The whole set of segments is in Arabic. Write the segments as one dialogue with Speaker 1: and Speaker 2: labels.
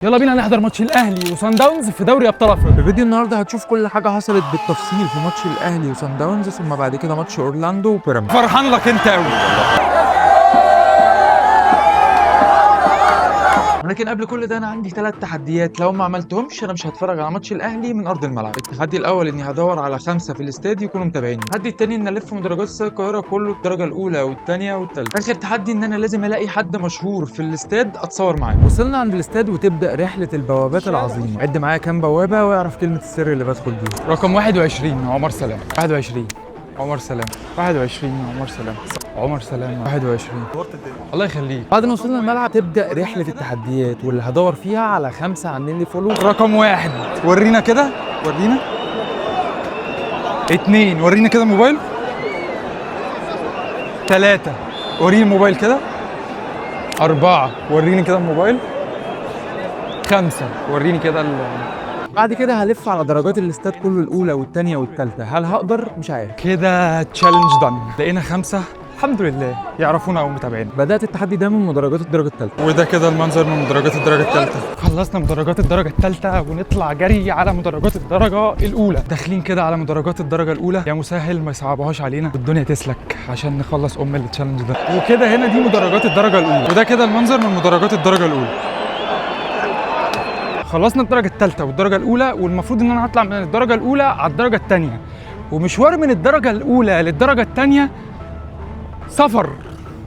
Speaker 1: يلا بينا نحضر ماتش الاهلي وصن داونز في دوري ابطال افريقيا.
Speaker 2: في فيديو النهارده هتشوف كل حاجه حصلت بالتفصيل في ماتش الاهلي وصن داونز، ثم بعد كده ماتش اورلاندو وبيراميدز.
Speaker 1: فرحان لك انت قوي.
Speaker 2: لكن قبل كل ده انا عندي 3 تحديات، لو ما عملتهمش انا مش هتفرج على ماتش الاهلي من ارض الملعب. التحدي الاول اني هدور على 5 في الاستاد يكونوا متابعيني. التحدي الثاني ان الف مدرجات استاد القاهره كله، الدرجه الاولى والثانيه والثالثه. اخر تحدي ان انا لازم الاقي حد مشهور في الاستاد اتصور معاه. وصلنا عند الاستاد وتبدا رحله البوابات العظيمه. عد معايا كام بوابه واعرف كلمه السر اللي بدخل بيها.
Speaker 1: رقم 21 عمر سلام، 21 عمر سلام، 21 عمر سلام، عمر سلام 21. الله يخليك.
Speaker 2: بعد ما وصلنا الملعب تبدا رحله التحديات واللي هدور فيها على 5 عاملين لي فولو.
Speaker 1: رقم 1 ورينا كده، ورينا. 2 ورينا كده الموبايل. 3 وريني الموبايل كده. 4 وريني كده الموبايل. 5 وريني كده
Speaker 2: بعد كده هلف على درجات الاستاد كله، الاولى والثانيه والثالثه. هل هقدر؟ مش عارف.
Speaker 1: كده تشالنج دان. لقينا 5 الحمد لله يعرفونا او متابعين.
Speaker 2: بدات التحدي ده من مدرجات الدرجه الثالثه،
Speaker 1: وده كده المنظر من مدرجات الدرجه الثالثه. خلصنا مدرجات الدرجه الثالثه ونطلع جري على مدرجات الدرجه الاولى. داخلين كده على مدرجات الدرجه الاولى. يا مسهل ما يصعبهاش علينا والدنيا تسلك عشان نخلص التشالنج ده. وكده هنا دي مدرجات الدرجه الاولى، وده كده المنظر من مدرجات الدرجه الاولى. خلصنا الدرجه الثالثه والدرجه الاولى، والمفروض ان انا هطلع من الدرجه الاولى على الدرجه الثانيه. ومشوار من الدرجه الاولى للدرجه الثانيه سفر،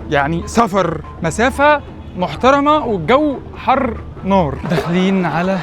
Speaker 1: يعني سفر مسافة محترمة والجو حر نار. داخلين على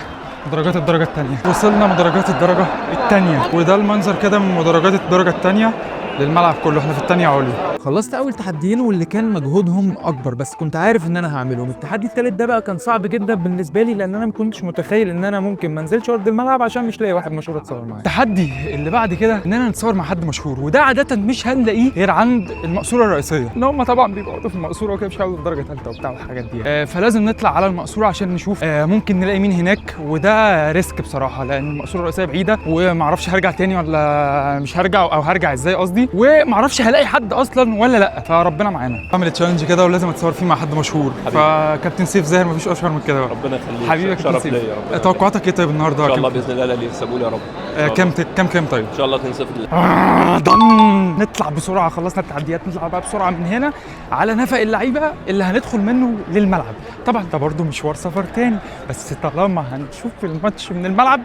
Speaker 1: مدرجات الدرجة الثانية. وصلنا مدرجات الدرجة الثانية، وده المنظر كده من مدرجات الدرجة الثانية للملعب كله. احنا في الثانية علوي.
Speaker 2: خلصت اول تحديين واللي كان مجهودهم اكبر، بس كنت عارف ان انا هعملهم. التحدي الثالث ده بقى كان صعب جدا بالنسبه لي، لان انا ما كنتش متخيل ان انا ممكن ما انزلش ارض الملعب عشان مش لاقي واحد مشهور اتصور معاه.
Speaker 1: التحدي اللي بعد كده اننا نتصور مع حد مشهور، وده عاده مش هنلاقيه غير عند المقصوره الرئيسيه، ان هم طبعا بيبقوا في المقصوره وكده، مش هيقعدوا في درجه ثالثه وبتاع والحاجات دي. فلازم نطلع على المقصوره عشان نشوف ممكن نلاقي مين هناك، وده ريسك بصراحه لان المقصوره الرئيسيه بعيده، ومعرفش هرجع تاني ولا مش هرجع، او هرجع ازاي قصدي، ومعرفش هلاقي حد اصلا ولا لا. فربنا معانا. عامل تشالنج كده ولازم اتصور فيه مع حد مشهور. فكابتن سيف زاهر مفيش اشهر من كده.
Speaker 3: ربنا يخليك.
Speaker 1: حبيبي يا كابتن
Speaker 3: شرف
Speaker 1: سيف.
Speaker 3: ليا. ربنا
Speaker 1: توقعاتك ايه طيب النهارده؟
Speaker 3: ان شاء الله باذن الله الاهلي يكسبوا لي يا رب.
Speaker 1: كام طيب؟
Speaker 3: ان شاء الله 2-0
Speaker 1: نطلع بسرعه. خلصنا التعديات، نطلع بقى بسرعه من هنا على نفق اللعيبه اللي هندخل منه للملعب. طبعا ده برده مشوار سفر تاني، بس طالما هنشوف الماتش من الملعب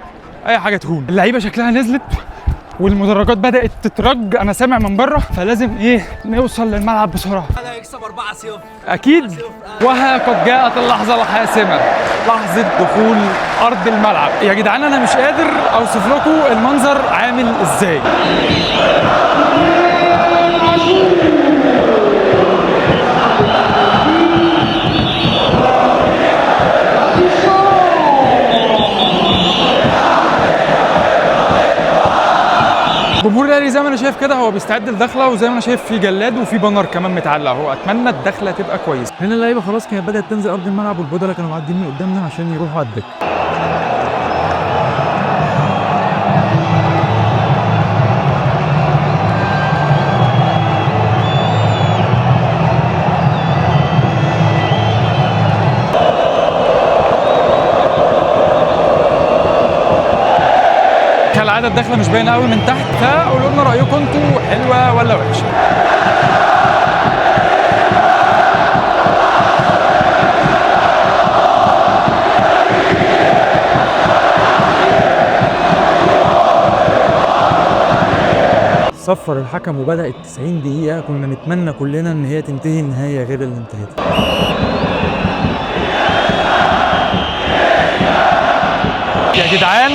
Speaker 1: اي حاجه تهون. اللعيبه شكلها نزلت والمدرجات بدأت تترج، أنا سامع من بره، فلازم نوصل للملعب بسرعة.
Speaker 4: هيكسب 4-0
Speaker 1: أكيد. وها قد جاءت اللحظة الحاسمة، لحظة دخول أرض الملعب. يا جدعان أنا مش قادر أوصف لكم المنظر عامل إزاي. جمهور الاهلي زي ما انا شايف كده هو بيستعد للدخله، وزي ما انا شايف في جلاد وفي بانر كمان متعلق اهو. اتمنى الدخله تبقى كويسه.
Speaker 2: هنا اللعيبه خلاص كانت بدات تنزل ارض الملعب، والبودله كانوا معديين من قدامنا عشان يروحوا على الدكه.
Speaker 1: كالعاده الدخله مش باينه قوي من تحت، فقولوا لنا رايكم انتوا حلوه ولا وحشه.
Speaker 2: صفر الحكم وبدات 90 دقيقه، كنا نتمنى كلنا ان هي تنتهي النهايه غير اللي انتهت.
Speaker 1: يا جدعان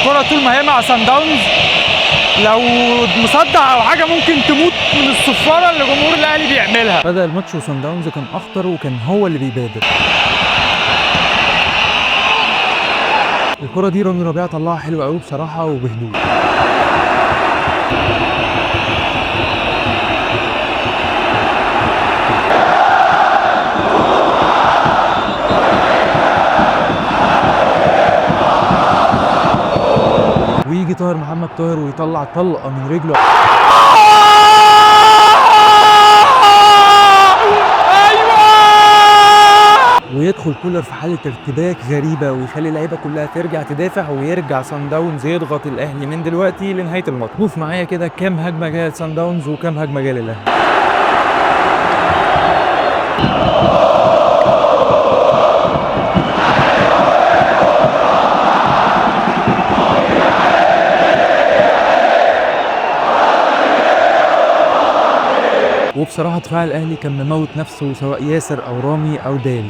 Speaker 1: الكرة طول ما هي مع سان داونز لو مصدع او حاجه ممكن تموت من الصفاره اللي جمهور الاهلي بيعملها.
Speaker 2: بدا الماتش وسان داونز كان اخطر وكان هو اللي بيبادر. الكرة دي رامي ربيعه طلعها حلوه قوي بصراحه وبهدوء. ويجي طاهر محمد طاهر ويطلع طلقه من رجله.
Speaker 4: يدخل كولر في حاله ارتباك غريبه ويخلي اللعيبه كلها ترجع تدافع، ويرجع سان داونز يضغط الاهلي من دلوقتي لنهايه الماتش. شوف معايا كده كام هجمه جايه لسان داونز وكام هجمه جايه للاهلي. وبصراحه دفاع الاهلي كان مموت نفسه، سواء ياسر او رامي او دالي.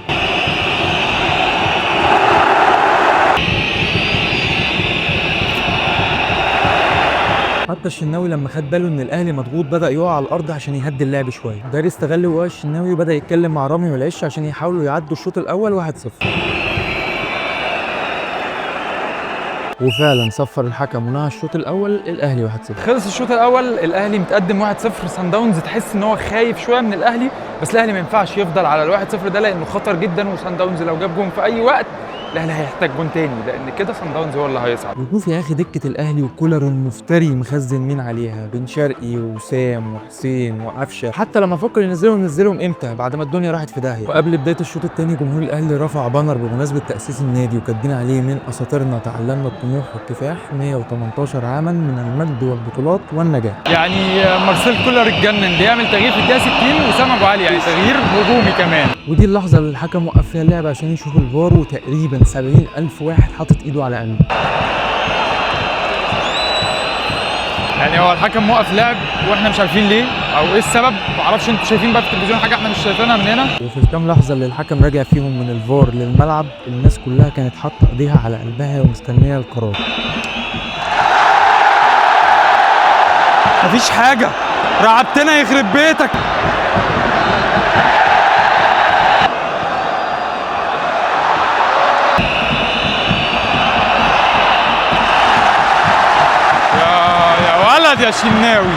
Speaker 4: حتى الشناوي لما خد باله ان الاهلي مضغوط بدا يقع على الارض عشان يهدي اللعب شويه. داري استغل وقع الشناوي وبدا يتكلم مع رامي والعش عشان يحاولوا يعدوا الشوط الاول 1-0. وفعلا صفر الحكم ونهى الشوط الاول الاهلي 1-0.
Speaker 1: خلص الشوط الاول الاهلي متقدم 1-0. سان داونز تحس ان هو خايف شويه من الاهلي، بس الاهلي ما ينفعش يفضل على ال1-0 ده لانه خطر جدا، وسان داونز لو جاب جون في اي وقت الاهلي هيحتاج جون تاني، لان كده سان داونز هو اللي هيصعد.
Speaker 4: وشوف يا اخي دكه الاهلي وكولر المفتري مخزن مين عليها، بن شرقي وسام وحسين وقفشه. حتى لما فكر ينزلهم امتى؟ بعد ما الدنيا راحت في داهيه. وقبل بدايه الشوط الثاني جمهور الاهلي رفع بانر بمناسبه تاسيس النادي وكاتبين عليه: من اساطيرنا تعلمنا الطموح والكفاح، 118 عاما من المجد والبطولات والنجاح.
Speaker 1: يعني مارسيل كولر اتجنن، بيعمل تغيير في الدقيقه 60 وسام ابو علي، يعني تغيير هجومي كمان.
Speaker 4: ودي اللحظه اللي الحكم وقف فيها اللعب عشان يشوف الفار، وتقريبا 70,000 واحد حاطط ايده على قلبه.
Speaker 1: يعني هو الحكم موقف لعب واحنا مش عارفين ليه او ايه السبب، معرفش. انتوا شايفين بقى في التلفزيون حاجه احنا مش شايفينها من هنا.
Speaker 4: وفي الكام لحظه اللي الحكم راجع فيهم من الفار للملعب الناس كلها كانت حاطه ايديها على قلبها ومستنيه القرار.
Speaker 1: مفيش حاجه، رعبتنا يخرب بيتك. يا شناوي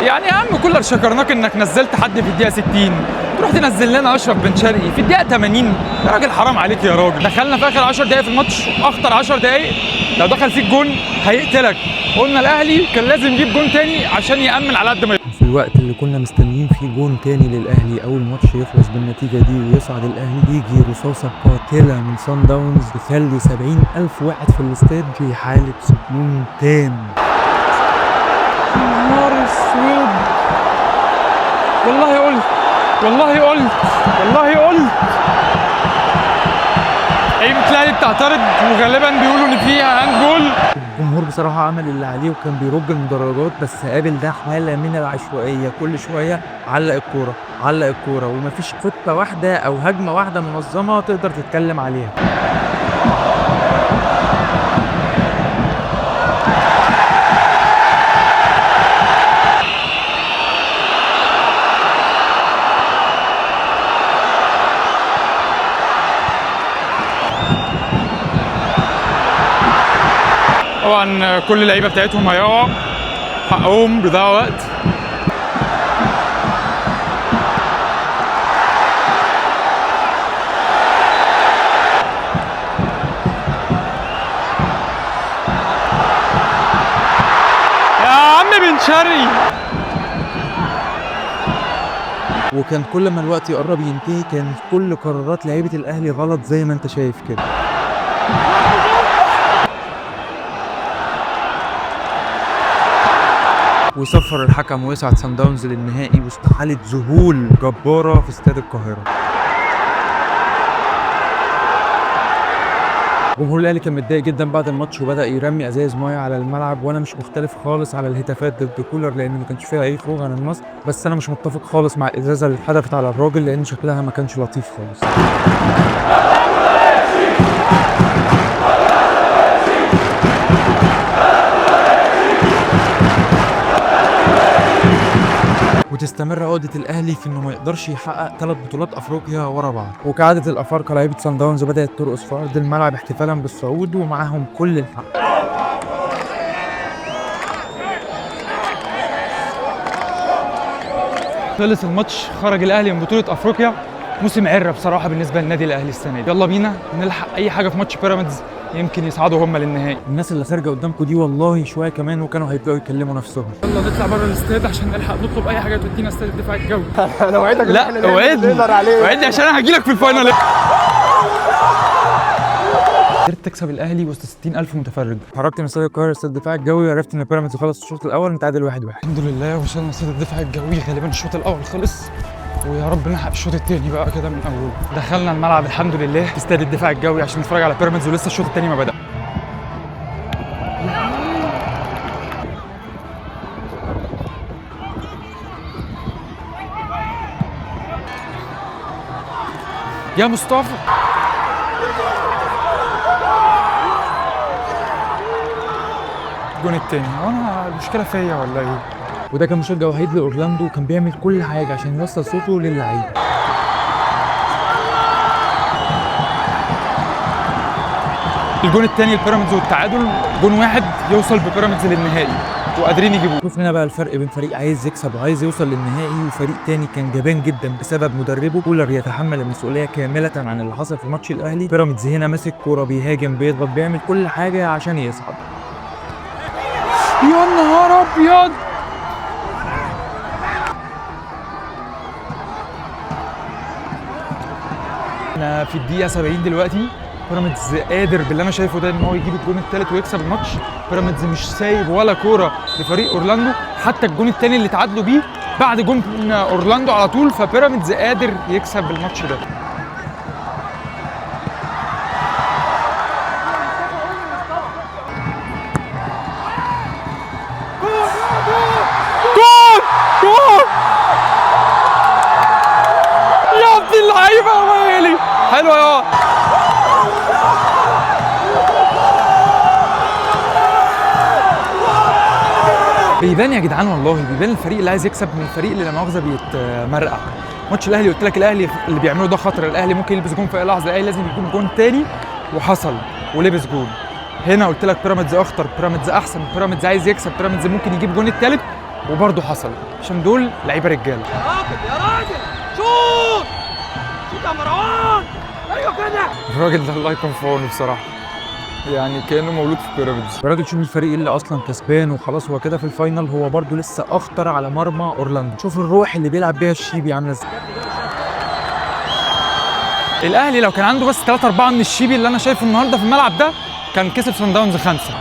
Speaker 1: يعني يا عم كولر شكرناك انك نزلت حد في الدقيقه 60، تروح تنزل لنا اشرف بن شرقي في الدقيقه 80؟ يا راجل حرام عليك يا راجل. دخلنا في اخر 10 دقائق في الماتش، اخطر 10 دقائق لو دخل فيك جون هيقتلك. قلنا الاهلي كان لازم يجيب جون تاني عشان يامن على قد ما
Speaker 4: في الوقت اللي كنا مستنيين فيه جون تاني للاهلي او الماتش يخلص بالنتيجه دي ويصعد الاهلي، يجي رصاصه قاتله من سان داونز تخلي 70,000 واحد في الاستاد في حاله سكون تام.
Speaker 1: نهار اسود، والله قلت لعيبه الاهلي بتعترض وغالبا بيقولوا ان فيها هاند جول.
Speaker 4: الجمهور بصراحه عمل اللي عليه وكان بيرج المدرجات، بس قابل ده حاله من العشوائيه، كل شويه علق الكوره ومفيش خطه واحده او هجمه واحده منظمه تقدر تتكلم عليها.
Speaker 1: طبعا كل اللعيبه بتاعتهم هيقعوا، حقهم بيضيعوا وقت. يا عم بن شرقي.
Speaker 4: وكان كل ما الوقت يقرب ينتهي كان كل قرارات لعيبه الاهلي غلط زي ما انت شايف كده. وصفر الحكم ويصعد سان داونز للنهائي وسط حاله ذهول جباره في استاد القاهره. جمهور الاهلي كان متضايق جدا بعد الماتش وبدا يرمي ازايز ميه على الملعب، وانا مش مختلف خالص على الهتافات ضد كولر لان ما كانش فيها اي خروج عن النص، بس انا مش متفق خالص مع الازازه اللي اتحدفت على الراجل لان شكلها ما كانش لطيف خالص. وتستمر عقدة الأهلي في إنه ما يقدرش يحقق 3 بطولات أفريقيا ورا بعض، وكعادة الأفارقة لعيبة سان داونز بدأت ترقص في أرض الملعب احتفالا بالصعود ومعاهم كل الحق.
Speaker 1: خلص الماتش، خرج الأهلي من بطولة أفريقيا. موسم عرة بصراحة بالنسبة للنادي الأهلي السنة دي. يلا بينا نلحق أي حاجة في ماتش بيراميدز يمكن يصعدوا هم للنهائي.
Speaker 4: الناس اللي خارجه قدامكم دي والله شويه كمان وكانوا هيبداوا يكلموا نفسهم.
Speaker 1: يلا نطلع بره الاستاد عشان نلحق نطلب اي حاجه تودينا استاد الدفاع الجوي.
Speaker 3: انا وعدك
Speaker 1: لا وعدني عشان انا هجيلك في الفاينل. قدرت تكسب الاهلي وسط 60,000 متفرج.
Speaker 4: خرجت من استاد القاهره استاد الدفاع الجوي وعرفت ان بيراميدز خلص الشوط الاول متعادل 1-1.
Speaker 1: الحمد لله وصلنا استاد الدفاع الجوي، غالبا الشوط الاول خلص ويا رب نلحق الشوط الثاني بقى كده من اوله. دخلنا الملعب الحمد لله في استاد الدفاع الجوي عشان نتفرج على بيراميدز ولسه الشوط الثاني ما بدأ. يا مصطفى الجون الثاني، هو انا المشكله فيا ولا ايه؟
Speaker 4: وده كان مشجع وحيد لاورلاندو وكان بيعمل كل حاجه عشان يوصل صوته للعيبه.
Speaker 1: الجون الثاني لبيراميدز والتعادل، جون واحد يوصل ببيراميدز للنهائي وقادرين يجيبوه.
Speaker 4: شوف هنا بقى الفرق بين فريق عايز يكسب وعايز يوصل للنهائي وفريق تاني كان جبان جدا بسبب مدربه كولر يتحمل المسؤوليه كامله عن اللي حصل في ماتش الاهلي. بيراميدز هنا ماسك كوره بيهاجم بيضغط بيعمل كل حاجه عشان يصعد.
Speaker 1: يا نهار ابيض، انا في الدقيقه 70 دلوقتي. بيراميدز قادر باللي انا شايفه ده ان هو يجيب الجون الثالث ويكسب الماتش. بيراميدز مش سايب ولا كوره لفريق اورلاندو، حتى الجون الثاني اللي تعادلوا بيه بعد جون اورلاندو على طول، فبيراميدز قادر يكسب الماتش ده. جول يا ابن اللعيبه يا ويلي، حلوه يا بيبان يا جدعان، والله بيبان الفريق اللي عايز يكسب من الفريق اللي لا مؤاخذه بيتمرقع. ماتش الاهلي قلت لك الاهلي اللي بيعمله ده خطر، الاهلي ممكن يلبس جون في اي لحظه، الاهلي لازم يكون جون تاني وحصل ولبس جون. هنا قلت لك بيراميدز اخطر، بيراميدز احسن، بيراميدز عايز يكسب، بيراميدز ممكن يجيب جون الثالث وبرضه حصل، عشان دول لعيبه رجاله.
Speaker 5: يا راجل شوت شوت يا مروان، ايوه كده.
Speaker 1: الراجل ده الله يكون في عونه بصراحه، يعني كانه مولود في بيراميدز.
Speaker 4: الراجل شوف الفريق اللي اصلا كسبان وخلاص هو كده في الفاينل هو برضه لسه اخطر على مرمى اورلاندو. شوف الروح اللي بيلعب بيها الشيبي عامله ازاي.
Speaker 1: الاهلي لو كان عنده بس 3-4 من الشيبي اللي انا شايفه النهارده في الملعب ده كان كسب صن داونز 5.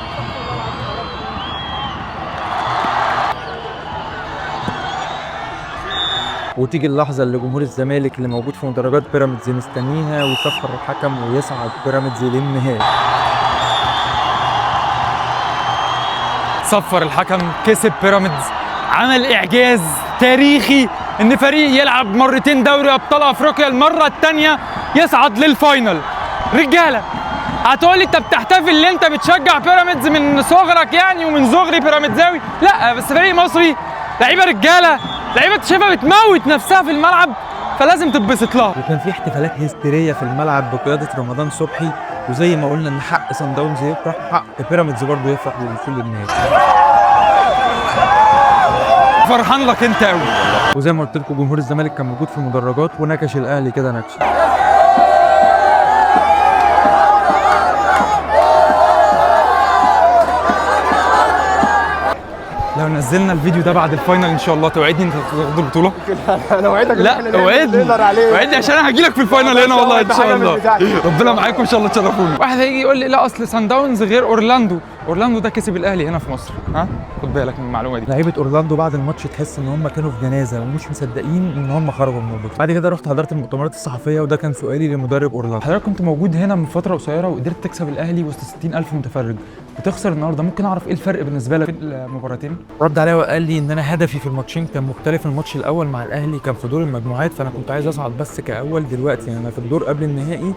Speaker 4: وتيجي اللحظه اللي جمهور الزمالك اللي موجود في مدرجات بيراميدز مستنيها ويصفر الحكم ويصعد بيراميدز للنهائي.
Speaker 1: صفر الحكم، كسب بيراميدز، عمل اعجاز تاريخي ان فريق يلعب مرتين دوري ابطال افريقيا المره الثانيه يصعد للفاينل. رجاله هتقولي انت بتحتفل ليه؟ انت بتشجع بيراميدز من صغرك يعني ومن صغري بيراميدزاوي؟ لا بس فريق مصري، لعيبه رجاله، لعيبه انت شايفها بتموت نفسها في الملعب فلازم تتبسط لها.
Speaker 4: وكان في احتفالات هستيريه في الملعب بقياده رمضان صبحي، وزي ما قلنا ان حق صن داونز يفرح حق بيراميدز برضه يفرح بالوصول للنهائي.
Speaker 1: فرحان لك انت قوي.
Speaker 4: وزي ما قلت لكم جمهور الزمالك كان موجود في المدرجات ونكش الاهلي كده نكشه.
Speaker 1: لو نزلنا الفيديو ده بعد الفاينل ان شاء الله توعدني انت تاخد البطوله؟
Speaker 3: انا وعدك
Speaker 1: لا وعدني عشان انا هجيلك في الفاينل هنا والله ان شاء الله. ربنا معاكم ان شاء الله تشرفوني. واحد هيجي يقول لي لا اصل صن داونز غير اورلاندو، اورلاندو ده كسب الاهلي هنا في مصر، ها خد بالك من المعلومه دي.
Speaker 4: لعيبه اورلاندو بعد الماتش تحس ان هم كانوا في جنازه ومش مصدقين ان هم خرجوا من البطوله. بعد كده رحت حضرت المؤتمرات الصحفيه وده كان سؤالي لمدرب اورلاندو.
Speaker 1: حضرتك كنت موجود هنا من فتره قصيره وقدرت تكسب الاهلي وسط 60,000 متفرج وتخسر النهارده، ممكن اعرف ايه الفرق بالنسبه لك في المباراتين؟
Speaker 4: رد عليا وقال لي ان انا هدفي في الماتشين كان مختلف. الماتش الاول مع الاهلي كان في دور المجموعات فانا كنت عايز اصعد بس كاول، دلوقتي انا في الدور قبل النهائي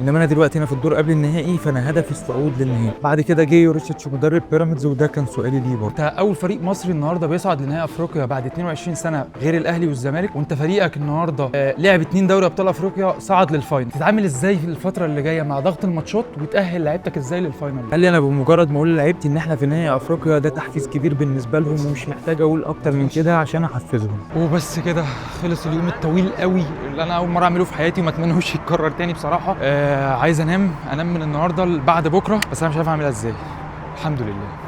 Speaker 4: انما انا دلوقتي في الدور قبل النهائي فانا هدفي الصعود للنهائي. بعد كده جه يوريتش مدرب بيراميدز، وده كان سؤالي ليه برضه.
Speaker 1: انت اول فريق مصري النهارده بيصعد لنهائي افريقيا بعد 22 سنه غير الاهلي والزمالك، وانت فريقك النهارده لعب 2 دوري ابطال افريقيا، صعد للفاينل. تتعامل ازاي في الفتره اللي جايه مع ضغط الماتشات وتاهل لعيبتك ازاي للفاينل؟
Speaker 4: قال لي انا بمجرد ما اقول لعيبتي ان احنا في نهائي افريقيا ده تحفيز كبير بالنسبه لهم، ومش محتاج اقول اكتر من كده عشان احفزهم.
Speaker 1: وبس كده خلص اليوم الطويل قوي اللي انا اول مره اعمله في حياتي، وما اتمنهوش يتكرر تاني بصراحه. عايز انام من النهارده بعد بكره، بس انا مش عارف اعملها ازاي. الحمد لله.